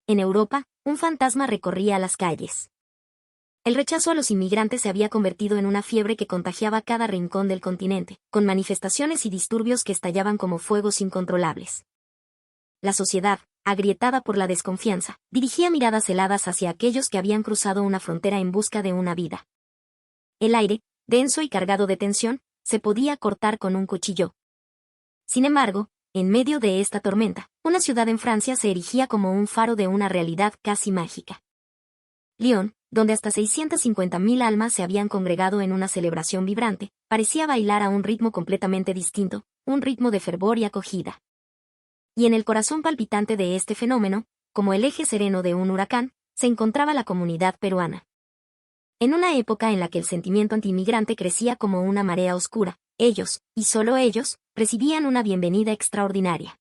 En Europa, un fantasma recorría las calles. El rechazo a los inmigrantes se había convertido en una fiebre que contagiaba cada rincón del continente, con manifestaciones y disturbios que estallaban como fuegos incontrolables. La sociedad, agrietada por la desconfianza, dirigía miradas heladas hacia aquellos que habían cruzado una frontera en busca de una vida. El aire, denso y cargado de tensión, se podía cortar con un cuchillo. Sin embargo, en medio de esta tormenta, una ciudad en Francia se erigía como un faro de una realidad casi mágica. Lyon, donde hasta 650.000 almas se habían congregado en una celebración vibrante, parecía bailar a un ritmo completamente distinto, un ritmo de fervor y acogida. Y en el corazón palpitante de este fenómeno, como el eje sereno de un huracán, se encontraba la comunidad peruana. En una época en la que el sentimiento antiinmigrante crecía como una marea oscura, ellos, y solo ellos, recibían una bienvenida extraordinaria.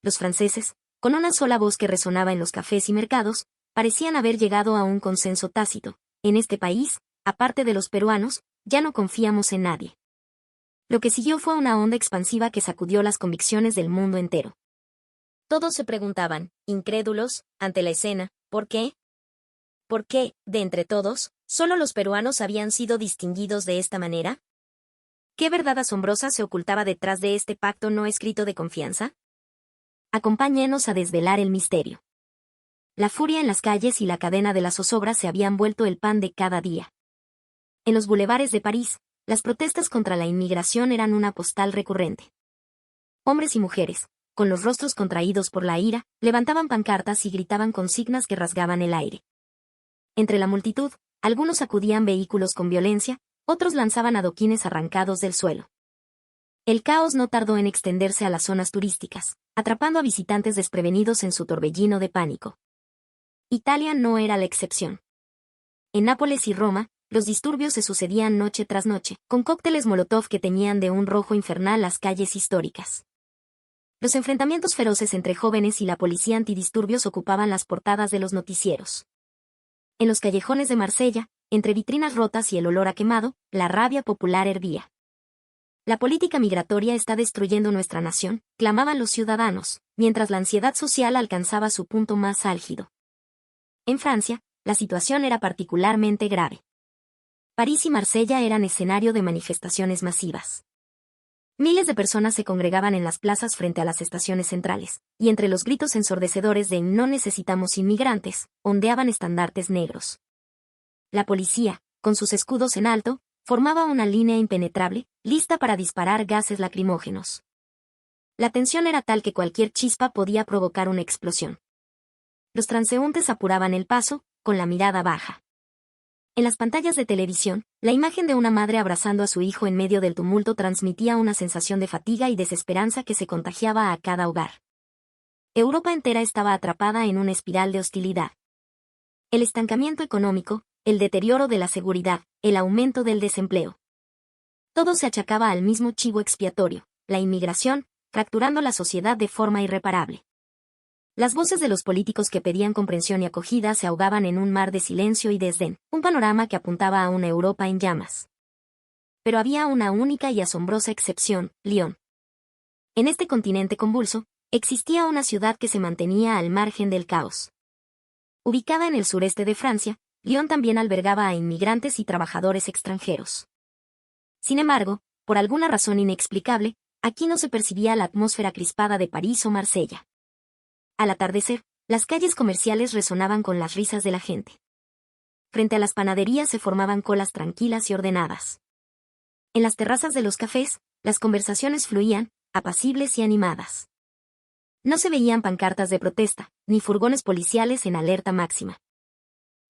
Los franceses, con una sola voz que resonaba en los cafés y mercados, parecían haber llegado a un consenso tácito: en este país, aparte de los peruanos, ya no confiamos en nadie. Lo que siguió fue una onda expansiva que sacudió las convicciones del mundo entero. Todos se preguntaban, incrédulos, ante la escena, ¿por qué? ¿Por qué, de entre todos, solo los peruanos habían sido distinguidos de esta manera? ¿Qué verdad asombrosa se ocultaba detrás de este pacto no escrito de confianza? Acompáñenos a desvelar el misterio. La furia en las calles y la cadena de las zozobras se habían vuelto el pan de cada día. En los bulevares de París, las protestas contra la inmigración eran una postal recurrente. Hombres y mujeres, con los rostros contraídos por la ira, levantaban pancartas y gritaban consignas que rasgaban el aire. Entre la multitud, algunos sacudían vehículos con violencia, otros lanzaban adoquines arrancados del suelo. El caos no tardó en extenderse a las zonas turísticas, atrapando a visitantes desprevenidos en su torbellino de pánico. Italia no era la excepción. En Nápoles y Roma, los disturbios se sucedían noche tras noche, con cócteles Molotov que teñían de un rojo infernal las calles históricas. Los enfrentamientos feroces entre jóvenes y la policía antidisturbios ocupaban las portadas de los noticieros. En los callejones de Marsella, entre vitrinas rotas y el olor a quemado, la rabia popular hervía. La política migratoria está destruyendo nuestra nación, clamaban los ciudadanos, mientras la ansiedad social alcanzaba su punto más álgido. En Francia, la situación era particularmente grave. París y Marsella eran escenario de manifestaciones masivas. Miles de personas se congregaban en las plazas frente a las estaciones centrales, y entre los gritos ensordecedores de «no necesitamos inmigrantes», ondeaban estandartes negros. La policía, con sus escudos en alto, formaba una línea impenetrable, lista para disparar gases lacrimógenos. La tensión era tal que cualquier chispa podía provocar una explosión. Los transeúntes apuraban el paso, con la mirada baja. En las pantallas de televisión, la imagen de una madre abrazando a su hijo en medio del tumulto transmitía una sensación de fatiga y desesperanza que se contagiaba a cada hogar. Europa entera estaba atrapada en una espiral de hostilidad. El estancamiento económico, el deterioro de la seguridad, el aumento del desempleo. Todo se achacaba al mismo chivo expiatorio, la inmigración, fracturando la sociedad de forma irreparable. Las voces de los políticos que pedían comprensión y acogida se ahogaban en un mar de silencio y desdén, un panorama que apuntaba a una Europa en llamas. Pero había una única y asombrosa excepción: Lyon. En este continente convulso, existía una ciudad que se mantenía al margen del caos. Ubicada en el sureste de Francia, Lyon también albergaba a inmigrantes y trabajadores extranjeros. Sin embargo, por alguna razón inexplicable, aquí no se percibía la atmósfera crispada de París o Marsella. Al atardecer, las calles comerciales resonaban con las risas de la gente. Frente a las panaderías se formaban colas tranquilas y ordenadas. En las terrazas de los cafés, las conversaciones fluían, apacibles y animadas. No se veían pancartas de protesta, ni furgones policiales en alerta máxima.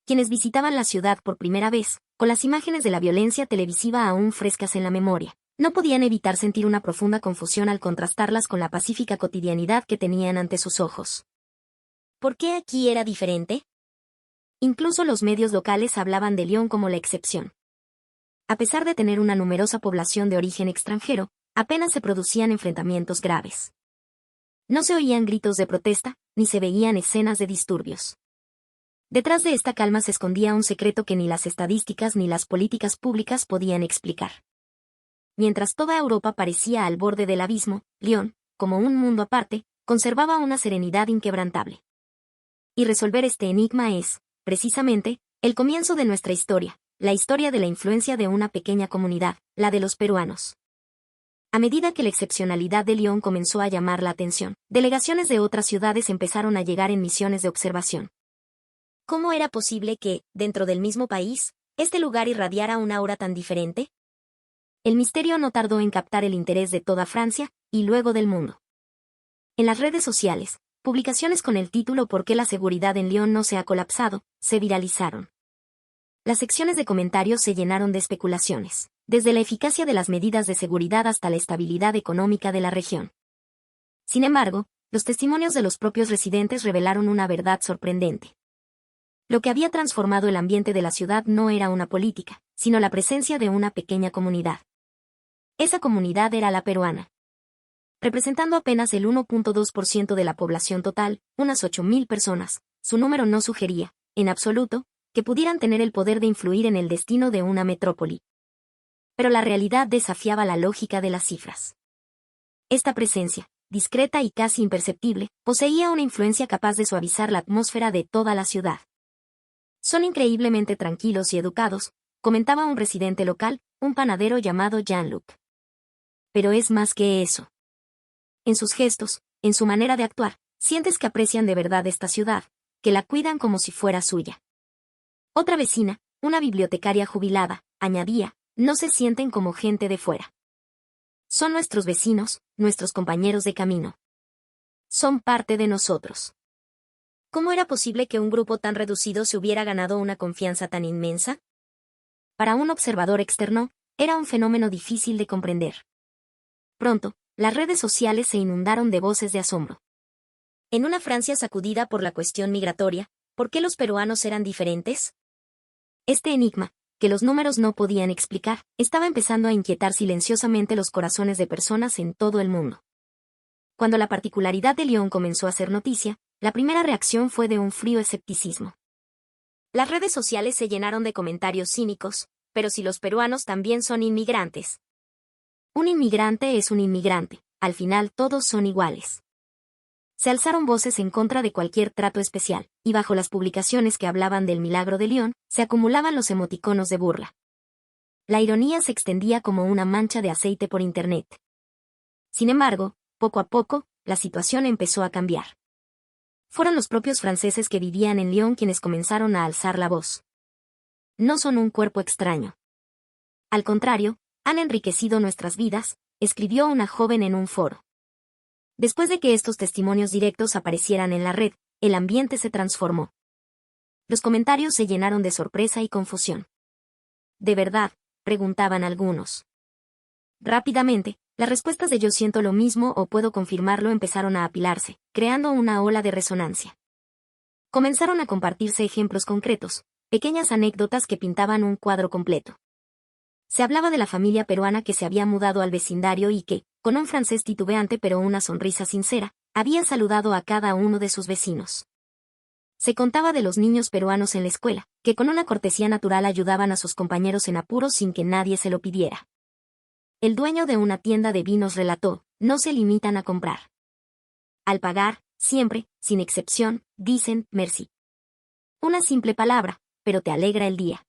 Quienes visitaban la ciudad por primera vez, con las imágenes de la violencia televisiva aún frescas en la memoria, no podían evitar sentir una profunda confusión al contrastarlas con la pacífica cotidianidad que tenían ante sus ojos. ¿Por qué aquí era diferente? Incluso los medios locales hablaban de Lyon como la excepción. A pesar de tener una numerosa población de origen extranjero, apenas se producían enfrentamientos graves. No se oían gritos de protesta, ni se veían escenas de disturbios. Detrás de esta calma se escondía un secreto que ni las estadísticas ni las políticas públicas podían explicar. Mientras toda Europa parecía al borde del abismo, Lyon, como un mundo aparte, conservaba una serenidad inquebrantable. Y resolver este enigma es, precisamente, el comienzo de nuestra historia, la historia de la influencia de una pequeña comunidad, la de los peruanos. A medida que la excepcionalidad de León comenzó a llamar la atención, delegaciones de otras ciudades empezaron a llegar en misiones de observación. ¿Cómo era posible que, dentro del mismo país, este lugar irradiara una aura tan diferente? El misterio no tardó en captar el interés de toda Francia, y luego del mundo. En las redes sociales, publicaciones con el título ¿Por qué la seguridad en Lyon no se ha colapsado?, se viralizaron. Las secciones de comentarios se llenaron de especulaciones, desde la eficacia de las medidas de seguridad hasta la estabilidad económica de la región. Sin embargo, los testimonios de los propios residentes revelaron una verdad sorprendente. Lo que había transformado el ambiente de la ciudad no era una política, sino la presencia de una pequeña comunidad. Esa comunidad era la peruana. Representando apenas el 1.2% de la población total, unas 8.000 personas, su número no sugería, en absoluto, que pudieran tener el poder de influir en el destino de una metrópoli. Pero la realidad desafiaba la lógica de las cifras. Esta presencia, discreta y casi imperceptible, poseía una influencia capaz de suavizar la atmósfera de toda la ciudad. Son increíblemente tranquilos y educados, comentaba un residente local, un panadero llamado Jean-Luc. Pero es más que eso. En sus gestos, en su manera de actuar, sientes que aprecian de verdad esta ciudad, que la cuidan como si fuera suya. Otra vecina, una bibliotecaria jubilada, añadía, no se sienten como gente de fuera. Son nuestros vecinos, nuestros compañeros de camino. Son parte de nosotros. ¿Cómo era posible que un grupo tan reducido se hubiera ganado una confianza tan inmensa? Para un observador externo, era un fenómeno difícil de comprender. Pronto, las redes sociales se inundaron de voces de asombro. En una Francia sacudida por la cuestión migratoria, ¿por qué los peruanos eran diferentes? Este enigma, que los números no podían explicar, estaba empezando a inquietar silenciosamente los corazones de personas en todo el mundo. Cuando la particularidad de Lyon comenzó a ser noticia, la primera reacción fue de un frío escepticismo. Las redes sociales se llenaron de comentarios cínicos, pero si los peruanos también son inmigrantes. Un inmigrante es un inmigrante, al final todos son iguales. Se alzaron voces en contra de cualquier trato especial, y bajo las publicaciones que hablaban del milagro de Lyon, se acumulaban los emoticonos de burla. La ironía se extendía como una mancha de aceite por Internet. Sin embargo, poco a poco, la situación empezó a cambiar. Fueron los propios franceses que vivían en Lyon quienes comenzaron a alzar la voz. No son un cuerpo extraño. Al contrario, han enriquecido nuestras vidas, escribió una joven en un foro. Después de que estos testimonios directos aparecieran en la red, el ambiente se transformó. Los comentarios se llenaron de sorpresa y confusión. ¿De verdad?, preguntaban algunos. Rápidamente, las respuestas de yo siento lo mismo o puedo confirmarlo empezaron a apilarse, creando una ola de resonancia. Comenzaron a compartirse ejemplos concretos, pequeñas anécdotas que pintaban un cuadro completo. Se hablaba de la familia peruana que se había mudado al vecindario y que, con un francés titubeante pero una sonrisa sincera, había saludado a cada uno de sus vecinos. Se contaba de los niños peruanos en la escuela, que con una cortesía natural ayudaban a sus compañeros en apuros sin que nadie se lo pidiera. El dueño de una tienda de vinos relató, no se limitan a comprar. Al pagar, siempre, sin excepción, dicen merci. Una simple palabra, pero te alegra el día.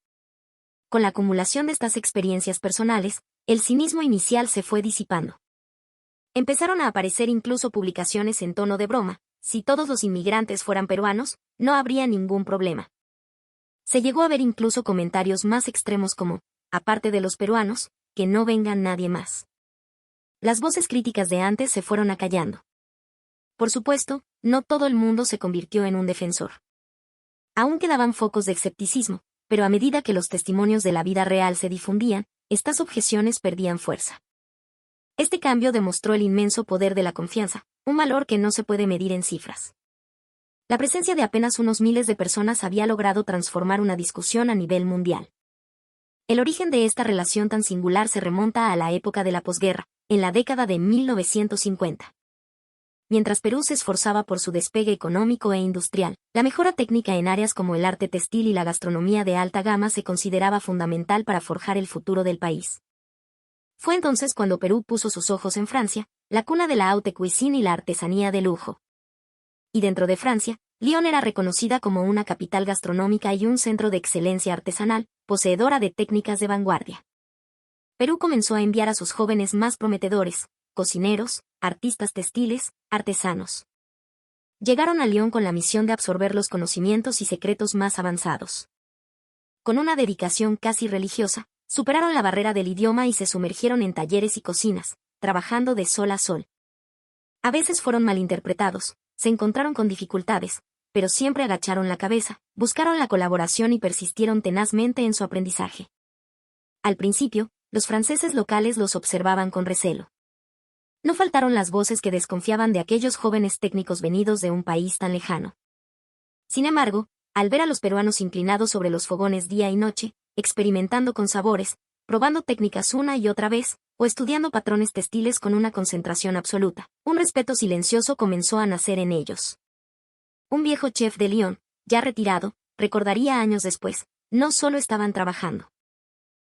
Con la acumulación de estas experiencias personales, el cinismo inicial se fue disipando. Empezaron a aparecer incluso publicaciones en tono de broma, si todos los inmigrantes fueran peruanos, no habría ningún problema. Se llegó a ver incluso comentarios más extremos como, aparte de los peruanos, que no venga nadie más. Las voces críticas de antes se fueron acallando. Por supuesto, no todo el mundo se convirtió en un defensor. Aún quedaban focos de escepticismo, pero a medida que los testimonios de la vida real se difundían, estas objeciones perdían fuerza. Este cambio demostró el inmenso poder de la confianza, un valor que no se puede medir en cifras. La presencia de apenas unos miles de personas había logrado transformar una discusión a nivel mundial. El origen de esta relación tan singular se remonta a la época de la posguerra, en la década de 1950. Mientras Perú se esforzaba por su despegue económico e industrial, la mejora técnica en áreas como el arte textil y la gastronomía de alta gama se consideraba fundamental para forjar el futuro del país. Fue entonces cuando Perú puso sus ojos en Francia, la cuna de la haute cuisine y la artesanía de lujo. Y dentro de Francia, Lyon era reconocida como una capital gastronómica y un centro de excelencia artesanal, poseedora de técnicas de vanguardia. Perú comenzó a enviar a sus jóvenes más prometedores, cocineros, artistas textiles, artesanos. Llegaron a Lyon con la misión de absorber los conocimientos y secretos más avanzados. Con una dedicación casi religiosa, superaron la barrera del idioma y se sumergieron en talleres y cocinas, trabajando de sol a sol. A veces fueron malinterpretados, se encontraron con dificultades, pero siempre agacharon la cabeza, buscaron la colaboración y persistieron tenazmente en su aprendizaje. Al principio, los franceses locales los observaban con recelo. No faltaron las voces que desconfiaban de aquellos jóvenes técnicos venidos de un país tan lejano. Sin embargo, al ver a los peruanos inclinados sobre los fogones día y noche, experimentando con sabores, probando técnicas una y otra vez, o estudiando patrones textiles con una concentración absoluta, un respeto silencioso comenzó a nacer en ellos. Un viejo chef de Lyon, ya retirado, recordaría años después, no solo estaban trabajando.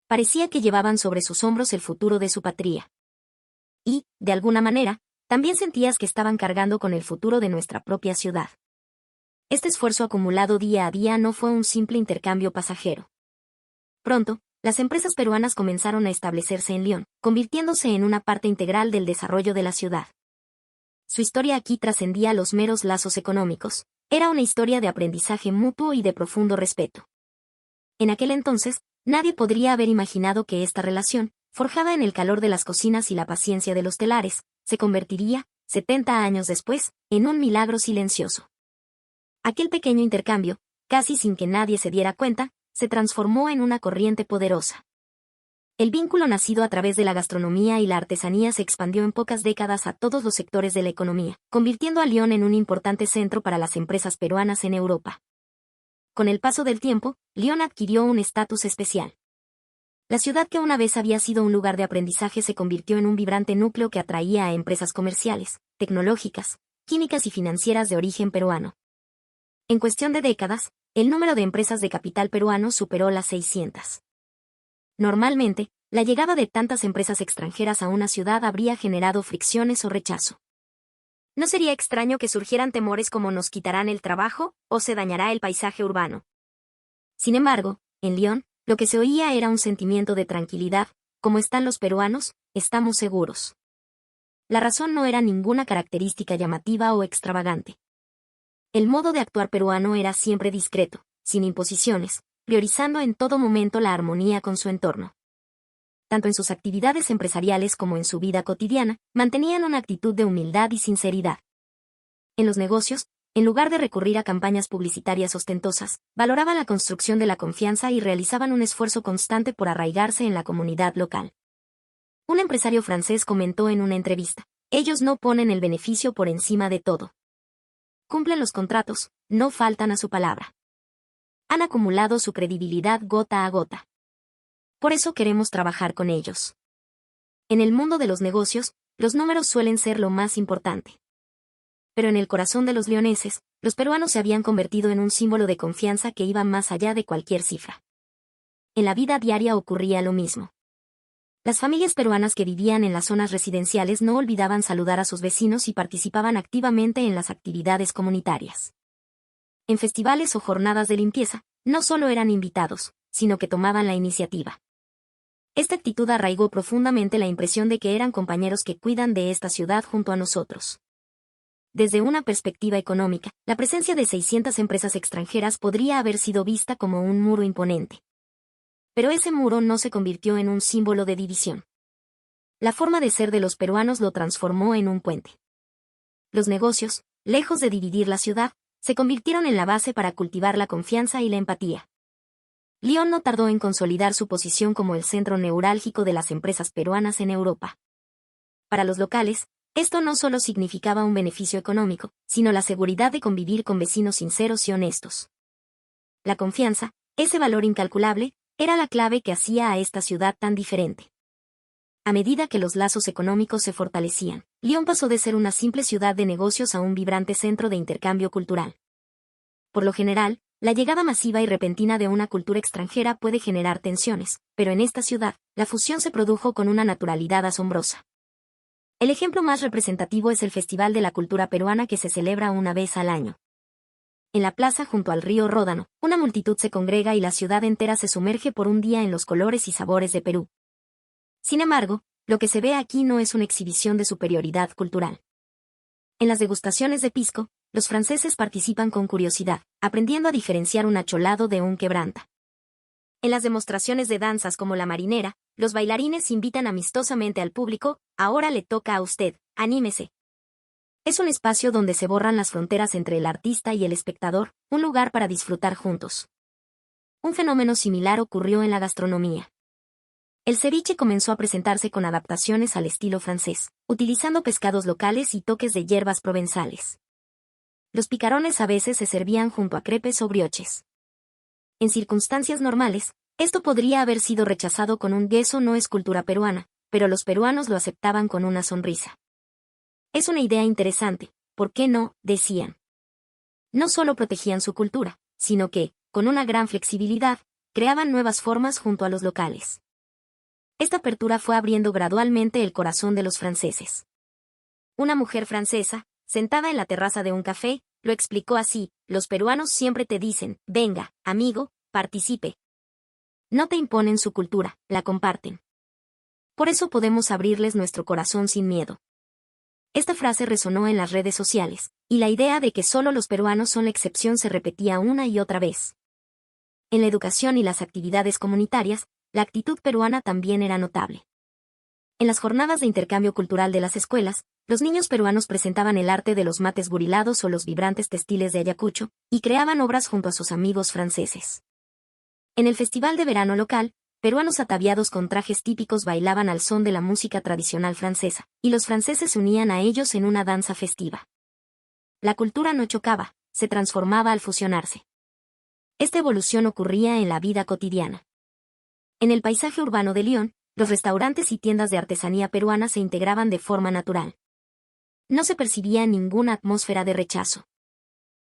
Parecía que llevaban sobre sus hombros el futuro de su patria. Y, de alguna manera, también sentías que estaban cargando con el futuro de nuestra propia ciudad. Este esfuerzo acumulado día a día no fue un simple intercambio pasajero. Pronto, las empresas peruanas comenzaron a establecerse en Lyon, convirtiéndose en una parte integral del desarrollo de la ciudad. Su historia aquí trascendía los meros lazos económicos, era una historia de aprendizaje mutuo y de profundo respeto. En aquel entonces, nadie podría haber imaginado que esta relación, forjada en el calor de las cocinas y la paciencia de los telares, se convertiría, 70 años después, en un milagro silencioso. Aquel pequeño intercambio, casi sin que nadie se diera cuenta, se transformó en una corriente poderosa. El vínculo nacido a través de la gastronomía y la artesanía se expandió en pocas décadas a todos los sectores de la economía, convirtiendo a Lyon en un importante centro para las empresas peruanas en Europa. Con el paso del tiempo, Lyon adquirió un estatus especial. La ciudad que una vez había sido un lugar de aprendizaje se convirtió en un vibrante núcleo que atraía a empresas comerciales, tecnológicas, químicas y financieras de origen peruano. En cuestión de décadas, el número de empresas de capital peruano superó las 600. Normalmente, la llegada de tantas empresas extranjeras a una ciudad habría generado fricciones o rechazo. ¿No sería extraño que surgieran temores como nos quitarán el trabajo o se dañará el paisaje urbano? Sin embargo, en Lyon, lo que se oía era un sentimiento de tranquilidad, como están los peruanos, estamos seguros. La razón no era ninguna característica llamativa o extravagante. El modo de actuar peruano era siempre discreto, sin imposiciones, priorizando en todo momento la armonía con su entorno. Tanto en sus actividades empresariales como en su vida cotidiana, mantenían una actitud de humildad y sinceridad. En los negocios, en lugar de recurrir a campañas publicitarias ostentosas, valoraban la construcción de la confianza y realizaban un esfuerzo constante por arraigarse en la comunidad local. Un empresario francés comentó en una entrevista: ellos no ponen el beneficio por encima de todo. Cumplen los contratos, no faltan a su palabra. Han acumulado su credibilidad gota a gota. Por eso queremos trabajar con ellos. En el mundo de los negocios, los números suelen ser lo más importante. Pero en el corazón de los leoneses, los peruanos se habían convertido en un símbolo de confianza que iba más allá de cualquier cifra. En la vida diaria ocurría lo mismo. Las familias peruanas que vivían en las zonas residenciales no olvidaban saludar a sus vecinos y participaban activamente en las actividades comunitarias. En festivales o jornadas de limpieza, no solo eran invitados, sino que tomaban la iniciativa. Esta actitud arraigó profundamente la impresión de que eran compañeros que cuidan de esta ciudad junto a nosotros. Desde una perspectiva económica, la presencia de 600 empresas extranjeras podría haber sido vista como un muro imponente. Pero ese muro no se convirtió en un símbolo de división. La forma de ser de los peruanos lo transformó en un puente. Los negocios, lejos de dividir la ciudad, se convirtieron en la base para cultivar la confianza y la empatía. Lyon no tardó en consolidar su posición como el centro neurálgico de las empresas peruanas en Europa. Para los locales, esto no solo significaba un beneficio económico, sino la seguridad de convivir con vecinos sinceros y honestos. La confianza, ese valor incalculable, era la clave que hacía a esta ciudad tan diferente. A medida que los lazos económicos se fortalecían, Lyon pasó de ser una simple ciudad de negocios a un vibrante centro de intercambio cultural. Por lo general, la llegada masiva y repentina de una cultura extranjera puede generar tensiones, pero en esta ciudad, la fusión se produjo con una naturalidad asombrosa. El ejemplo más representativo es el Festival de la Cultura Peruana que se celebra una vez al año. en la plaza junto al río Ródano, una multitud se congrega y la ciudad entera se sumerge por un día en los colores y sabores de Perú. Sin embargo, lo que se ve aquí no es una exhibición de superioridad cultural. En las degustaciones de pisco, los franceses participan con curiosidad, aprendiendo a diferenciar un acholado de un quebranta. En las demostraciones de danzas como la marinera, los bailarines invitan amistosamente al público: ahora le toca a usted, anímese. Es un espacio donde se borran las fronteras entre el artista y el espectador, un lugar para disfrutar juntos. Un fenómeno similar ocurrió en la gastronomía. El ceviche comenzó a presentarse con adaptaciones al estilo francés, utilizando pescados locales y toques de hierbas provenzales. Los picarones a veces se servían junto a crepes o brioches. En circunstancias normales, esto podría haber sido rechazado con un "eso no es cultura peruana", pero los peruanos lo aceptaban con una sonrisa. Es una idea interesante, ¿por qué no?, decían. No solo protegían su cultura, sino que, con una gran flexibilidad, creaban nuevas formas junto a los locales. Esta apertura fue abriendo gradualmente el corazón de los franceses. Una mujer francesa, sentada en la terraza de un café, lo explicó así: los peruanos siempre te dicen, venga, amigo, participe. No te imponen su cultura, la comparten. Por eso podemos abrirles nuestro corazón sin miedo. Esta frase resonó en las redes sociales, y la idea de que solo los peruanos son la excepción se repetía una y otra vez. En la educación y las actividades comunitarias, la actitud peruana también era notable. En las jornadas de intercambio cultural de las escuelas, los niños peruanos presentaban el arte de los mates burilados o los vibrantes textiles de Ayacucho, y creaban obras junto a sus amigos franceses. En el festival de verano local, peruanos ataviados con trajes típicos bailaban al son de la música tradicional francesa, y los franceses se unían a ellos en una danza festiva. La cultura no chocaba, se transformaba al fusionarse. Esta evolución ocurría en la vida cotidiana. En el paisaje urbano de Lyon, los restaurantes y tiendas de artesanía peruana se integraban de forma natural. No se percibía ninguna atmósfera de rechazo.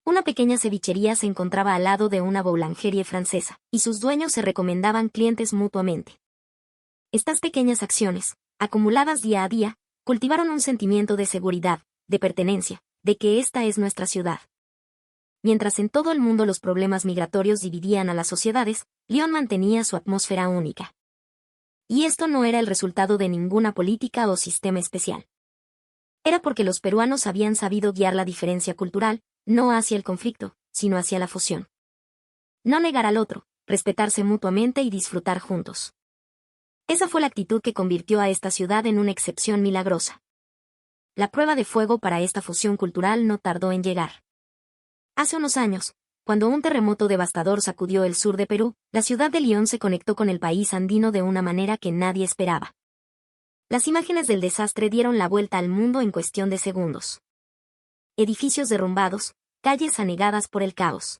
Una pequeña cevichería se encontraba al lado de una boulangerie francesa, y sus dueños se recomendaban clientes mutuamente. Estas pequeñas acciones, acumuladas día a día, cultivaron un sentimiento de seguridad, de pertenencia, de que esta es nuestra ciudad. Mientras en todo el mundo los problemas migratorios dividían a las sociedades, Lyon mantenía su atmósfera única. Y esto no era el resultado de ninguna política o sistema especial. Era porque los peruanos habían sabido guiar la diferencia cultural, no hacia el conflicto, sino hacia la fusión. No negar al otro, respetarse mutuamente y disfrutar juntos. Esa fue la actitud que convirtió a esta ciudad en una excepción milagrosa. La prueba de fuego para esta fusión cultural no tardó en llegar. Hace unos años, cuando un terremoto devastador sacudió el sur de Perú, la ciudad de Lyon se conectó con el país andino de una manera que nadie esperaba. Las imágenes del desastre dieron la vuelta al mundo en cuestión de segundos. Edificios derrumbados, calles anegadas por el caos.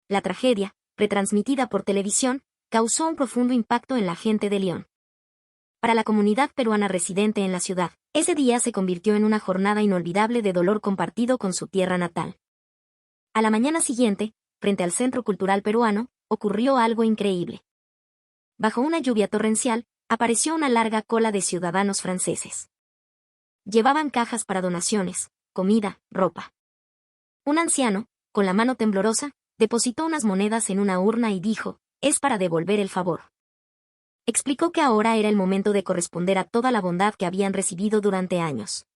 La tragedia, retransmitida por televisión, causó un profundo impacto en la gente de Lyon. Para la comunidad peruana residente en la ciudad, ese día se convirtió en una jornada inolvidable de dolor compartido con su tierra natal. A la mañana siguiente, frente al Centro Cultural Peruano, ocurrió algo increíble. Bajo una lluvia torrencial, apareció una larga cola de ciudadanos franceses. Llevaban cajas para donaciones, comida, ropa. Un anciano, con la mano temblorosa, depositó unas monedas en una urna y dijo: es para devolver el favor. Explicó que ahora era el momento de corresponder a toda la bondad que habían recibido durante años.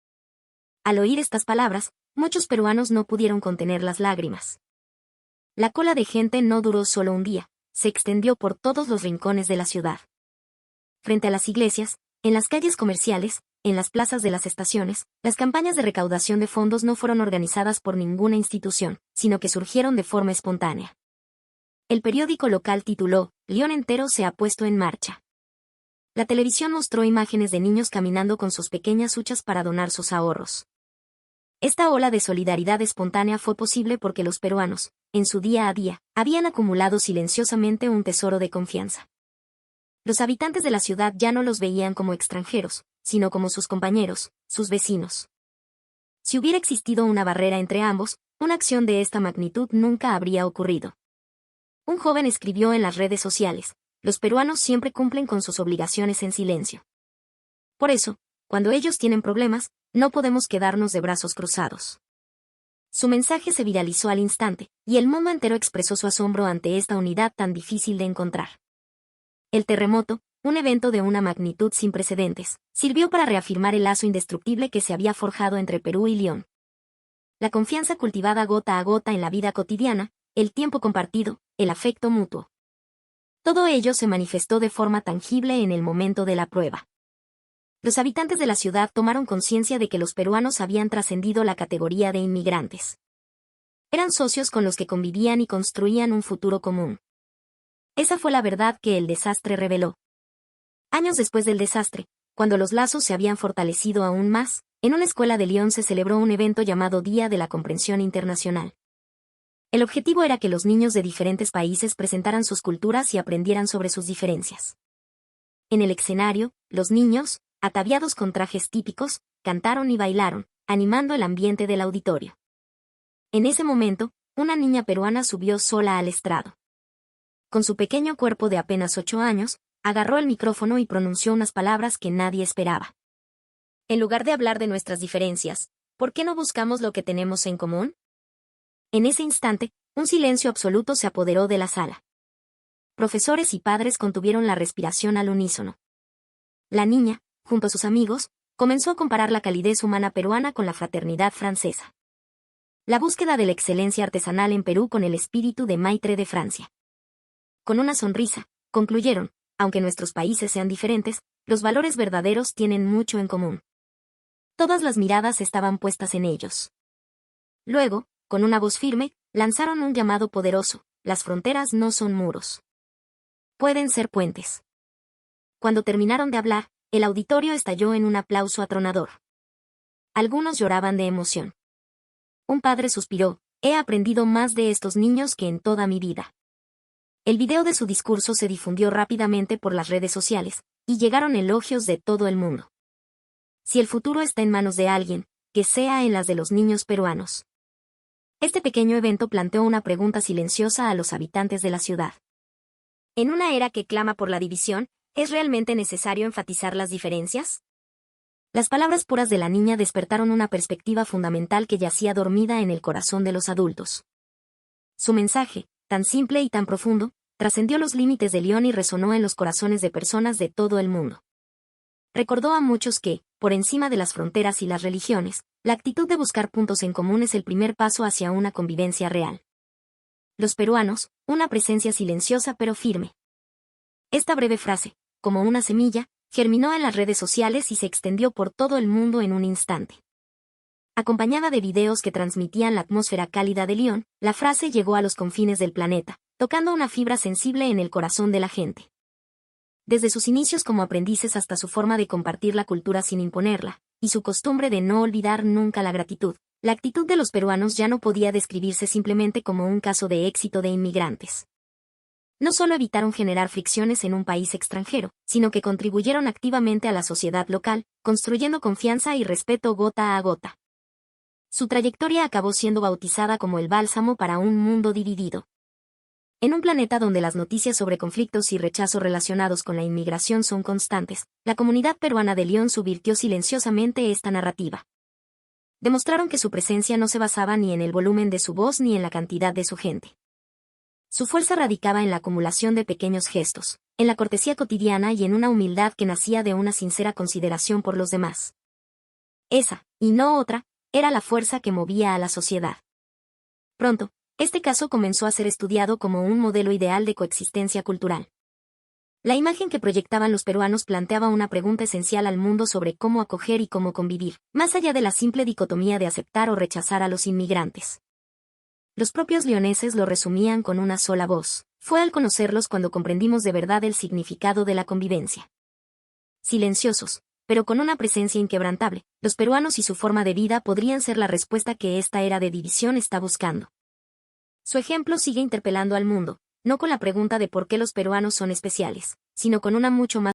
Al oír estas palabras, muchos peruanos no pudieron contener las lágrimas. La cola de gente no duró solo un día, se extendió por todos los rincones de la ciudad. Frente a las iglesias, en las calles comerciales, en las plazas de las estaciones, las campañas de recaudación de fondos no fueron organizadas por ninguna institución, sino que surgieron de forma espontánea. El periódico local tituló: Lyon entero se ha puesto en marcha. La televisión mostró imágenes de niños caminando con sus pequeñas huchas para donar sus ahorros. Esta ola de solidaridad espontánea fue posible porque los peruanos, en su día a día, habían acumulado silenciosamente un tesoro de confianza. Los habitantes de la ciudad ya no los veían como extranjeros, sino como sus compañeros, sus vecinos. Si hubiera existido una barrera entre ambos, una acción de esta magnitud nunca habría ocurrido. Un joven escribió en las redes sociales: los peruanos siempre cumplen con sus obligaciones en silencio. Por eso, cuando ellos tienen problemas, no podemos quedarnos de brazos cruzados. Su mensaje se viralizó al instante, y el mundo entero expresó su asombro ante esta unidad tan difícil de encontrar. El terremoto, un evento de una magnitud sin precedentes, sirvió para reafirmar el lazo indestructible que se había forjado entre Perú y León. La confianza cultivada gota a gota en la vida cotidiana, el tiempo compartido, el afecto mutuo. Todo ello se manifestó de forma tangible en el momento de la prueba. Los habitantes de la ciudad tomaron conciencia de que los peruanos habían trascendido la categoría de inmigrantes. Eran socios con los que convivían y construían un futuro común. Esa fue la verdad que el desastre reveló. Años después del desastre, cuando los lazos se habían fortalecido aún más, en una escuela de León se celebró un evento llamado Día de la Comprensión Internacional. El objetivo era que los niños de diferentes países presentaran sus culturas y aprendieran sobre sus diferencias. En el escenario, los niños, ataviados con trajes típicos, cantaron y bailaron, animando el ambiente del auditorio. En ese momento, una niña peruana subió sola al estrado. Con su pequeño cuerpo de apenas 8 años, agarró el micrófono y pronunció unas palabras que nadie esperaba. En lugar de hablar de nuestras diferencias, ¿por qué no buscamos lo que tenemos en común? En ese instante, un silencio absoluto se apoderó de la sala. Profesores y padres contuvieron la respiración al unísono. La niña, junto a sus amigos, comenzó a comparar la calidez humana peruana con la fraternidad francesa. La búsqueda de la excelencia artesanal en Perú con el espíritu de Maitre de Francia. Con una sonrisa, concluyeron, aunque nuestros países sean diferentes, los valores verdaderos tienen mucho en común. Todas las miradas estaban puestas en ellos. Luego, con una voz firme, lanzaron un llamado poderoso: las fronteras no son muros. Pueden ser puentes. Cuando terminaron de hablar, el auditorio estalló en un aplauso atronador. Algunos lloraban de emoción. Un padre suspiró: he aprendido más de estos niños que en toda mi vida. El video de su discurso se difundió rápidamente por las redes sociales, y llegaron elogios de todo el mundo. Si el futuro está en manos de alguien, que sea en las de los niños peruanos. Este pequeño evento planteó una pregunta silenciosa a los habitantes de la ciudad. En una era que clama por la división, ¿es realmente necesario enfatizar las diferencias? Las palabras puras de la niña despertaron una perspectiva fundamental que yacía dormida en el corazón de los adultos. Su mensaje, tan simple y tan profundo, trascendió los límites de León y resonó en los corazones de personas de todo el mundo. Recordó a muchos que, por encima de las fronteras y las religiones, la actitud de buscar puntos en común es el primer paso hacia una convivencia real. Los peruanos, una presencia silenciosa pero firme. Esta breve frase, como una semilla, germinó en las redes sociales y se extendió por todo el mundo en un instante. Acompañada de videos que transmitían la atmósfera cálida de León, la frase llegó a los confines del planeta, tocando una fibra sensible en el corazón de la gente. Desde sus inicios como aprendices hasta su forma de compartir la cultura sin imponerla, y su costumbre de no olvidar nunca la gratitud, la actitud de los peruanos ya no podía describirse simplemente como un caso de éxito de inmigrantes. No solo evitaron generar fricciones en un país extranjero, sino que contribuyeron activamente a la sociedad local, construyendo confianza y respeto gota a gota. Su trayectoria acabó siendo bautizada como el bálsamo para un mundo dividido. En un planeta donde las noticias sobre conflictos y rechazo relacionados con la inmigración son constantes, la comunidad peruana de León subvirtió silenciosamente esta narrativa. Demostraron que su presencia no se basaba ni en el volumen de su voz ni en la cantidad de su gente. Su fuerza radicaba en la acumulación de pequeños gestos, en la cortesía cotidiana y en una humildad que nacía de una sincera consideración por los demás. Esa, y no otra, era la fuerza que movía a la sociedad. Pronto, este caso comenzó a ser estudiado como un modelo ideal de coexistencia cultural. La imagen que proyectaban los peruanos planteaba una pregunta esencial al mundo sobre cómo acoger y cómo convivir, más allá de la simple dicotomía de aceptar o rechazar a los inmigrantes. Los propios leoneses lo resumían con una sola voz: fue al conocerlos cuando comprendimos de verdad el significado de la convivencia. Silenciosos, pero con una presencia inquebrantable, los peruanos y su forma de vida podrían ser la respuesta que esta era de división está buscando. Su ejemplo sigue interpelando al mundo, no con la pregunta de por qué los peruanos son especiales, sino con una mucho más